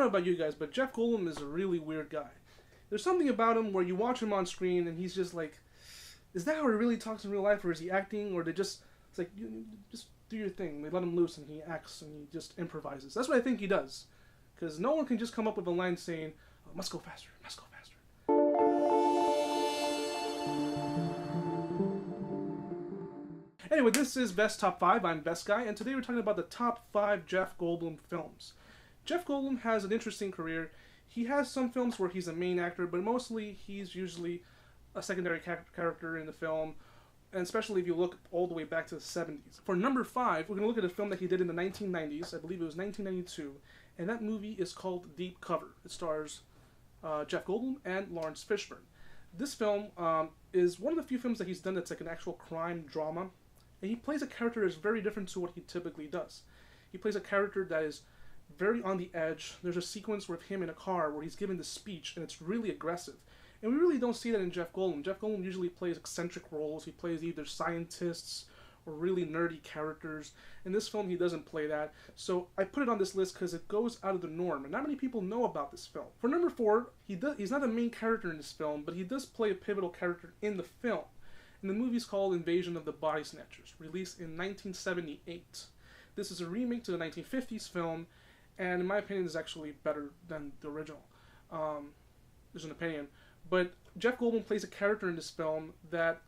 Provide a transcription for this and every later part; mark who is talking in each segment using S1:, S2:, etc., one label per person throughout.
S1: know about you guys, but Jeff Goldblum is a really weird guy. There's something about him where you watch him on screen and he's just like, is that how he really talks in real life, or is he acting, or it's like, you just do your thing. They let him loose and he acts and he just improvises. That's what I think he does. Because no one can just come up with a line saying, oh, must go faster, must go faster. Anyway, this is Best Top 5. I'm Best Guy, and today we're talking about the top 5 Jeff Goldblum films. Jeff Goldblum has an interesting career. He has some films where he's a main actor, but mostly he's usually a secondary character in the film, and especially if you look all the way back to the 70s. For number 5, we're going to look at a film that he did in the 1990s. I believe it was 1992, and that movie is called Deep Cover. It stars Jeff Goldblum and Lawrence Fishburne. This film is one of the few films that he's done that's like an actual crime drama, and he plays a character that's very different to what he typically does. He plays a character that is very on the edge. There's a sequence with him in a car where he's giving the speech, and it's really aggressive. And we really don't see that in Jeff Goldblum. Jeff Goldblum usually plays eccentric roles. He plays either scientists or really nerdy characters. In this film, he doesn't play that. So I put it on this list because it goes out of the norm, and not many people know about this film. For number 4, he's not the main character in this film, but he does play a pivotal character in the film. And the movie is called Invasion of the Body Snatchers, released in 1978. This is a remake to the 1950s film, and in my opinion, is actually better than the original. There's an opinion. But Jeff Goldblum plays a character in this film that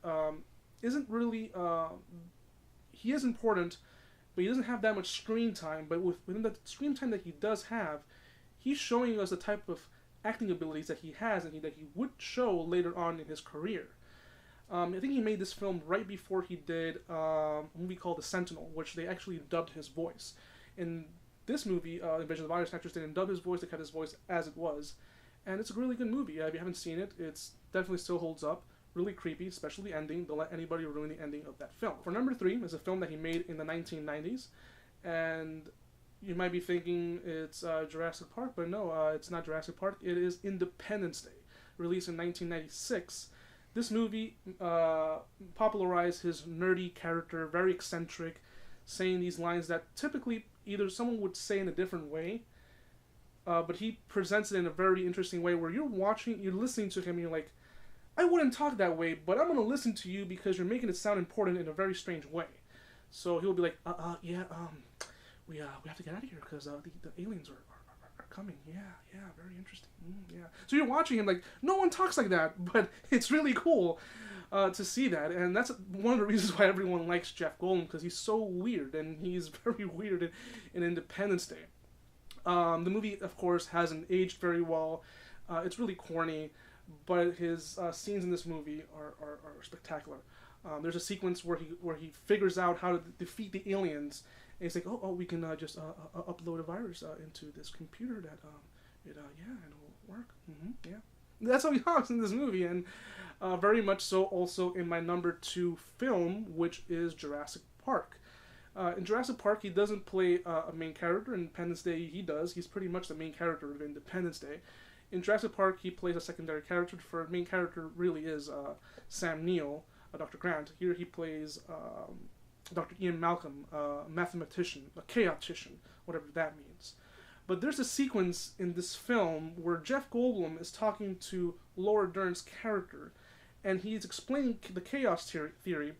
S1: isn't really... he is important, but he doesn't have that much screen time. But within the screen time that he does have, he's showing us the type of acting abilities that he has and that he would show later on in his career. I think he made this film right before he did a movie called The Sentinel, which they actually dubbed his voice. In this movie, Invasion of the Body Snatchers, they didn't dub his voice, they kept his voice as it was. And it's a really good movie. If you haven't seen it, it's definitely still holds up. Really creepy, especially the ending. Don't let anybody ruin the ending of that film. For number 3 is a film that he made in the 1990s. And you might be thinking it's Jurassic Park, but no, it's not Jurassic Park. It is Independence Day, released in 1996. This movie popularized his nerdy character, very eccentric, saying these lines that typically either someone would say in a different way, but he presents it in a very interesting way where you're listening to him and you're like, I wouldn't talk that way, but I'm going to listen to you because you're making it sound important in a very strange way. So he'll be like, we have to get out of here because the aliens are coming. Yeah, very interesting. Yeah. So you're watching him like, no one talks like that, but it's really cool to see that. And that's one of the reasons why everyone likes Jeff Goldblum, because he's so weird, and he's very weird in Independence Day. The movie, of course, hasn't aged very well. It's really corny, but his scenes in this movie are spectacular. There's a sequence where he figures out how to defeat the aliens, and he's like, oh, we can just upload a virus into this computer that it'll work. Yeah, that's how he talks in this movie, and very much so also in my number 2 film, which is Jurassic Park. In Jurassic Park, he doesn't play a main character. In Independence Day, he does. He's pretty much the main character of Independence Day. In Jurassic Park, he plays a secondary character. For main character really is Sam Neill, Dr. Grant. Here he plays Dr. Ian Malcolm, a mathematician, a chaotician, whatever that means. But there's a sequence in this film where Jeff Goldblum is talking to Laura Dern's character, and he's explaining the chaos theory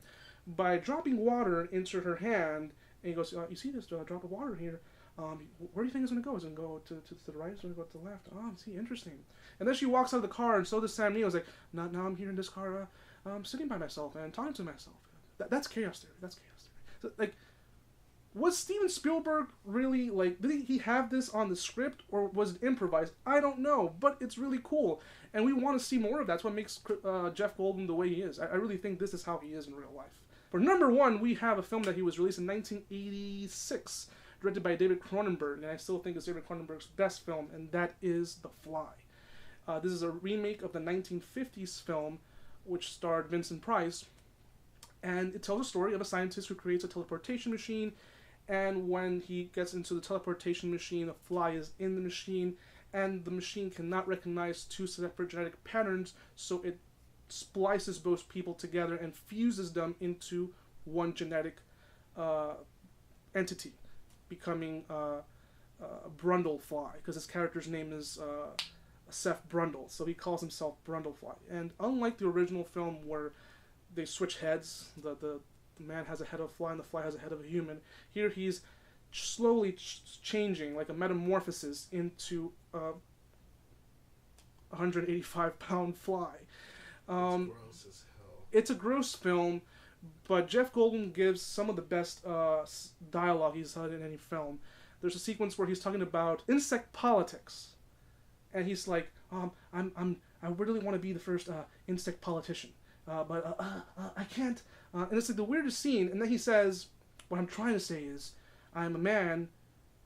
S1: by dropping water into her hand, and he goes, you see this drop of water here? Where do you think it's going to go? Is it going to go to the right? Is it going to go to the left? Oh, see, interesting. And then she walks out of the car, and so does Sam Neill. He's like, now I'm here in this car, sitting by myself and talking to myself. That's chaos theory. That's chaos theory. So, like, was Steven Spielberg really, like, did he have this on the script, or was it improvised? I don't know, but it's really cool, and we want to see more of that. That's what makes Jeff Goldblum the way he is. I really think this is how he is in real life. For number 1, we have a film that he was released in 1986, directed by David Cronenberg, and I still think it's David Cronenberg's best film, and that is The Fly. This is a remake of the 1950s film, which starred Vincent Price, and it tells a story of a scientist who creates a teleportation machine, and when he gets into the teleportation machine, a fly is in the machine, and the machine cannot recognize 2 separate genetic patterns, so it splices both people together and fuses them into one genetic entity, becoming Brundlefly, because his character's name is Seth Brundle, so he calls himself Brundlefly. And unlike the original film where they switch heads, the man has a head of a fly and the fly has a head of a human, here he's slowly changing, like a metamorphosis, into a 185-pound fly.
S2: It's gross as hell.
S1: It's a gross film, but Jeff Goldblum gives some of the best dialogue he's had in any film. There's a sequence where he's talking about insect politics, and he's like, I really want to be the first insect politician, but I can't. And it's like the weirdest scene. And then he says, what I'm trying to say is, I'm a man,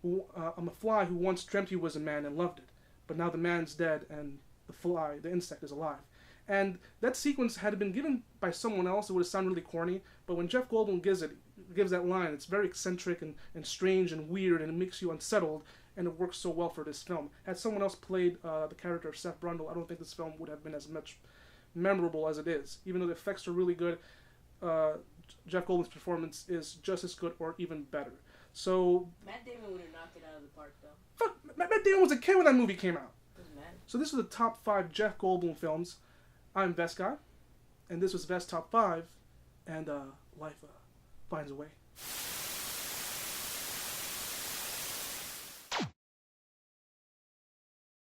S1: I'm a fly who once dreamt he was a man and loved it, but now the man's dead and the fly, the insect, is alive. And that sequence had been given by someone else, it would have sounded really corny, but when Jeff Goldblum gives that line, it's very eccentric and strange and weird, and it makes you unsettled, and it works so well for this film. Had someone else played the character of Seth Brundle, I don't think this film would have been as much memorable as it is. Even though the effects are really good, Jeff Goldblum's performance is just as good or even better. So
S3: Matt Damon would have knocked it out of the park, though.
S1: Fuck, Matt Damon was a kid when that movie came out.
S3: Doesn't matter.
S1: So this is the top 5 Jeff Goldblum films. I'm Vest Guy, and this was Vest Top 5, and life finds a way.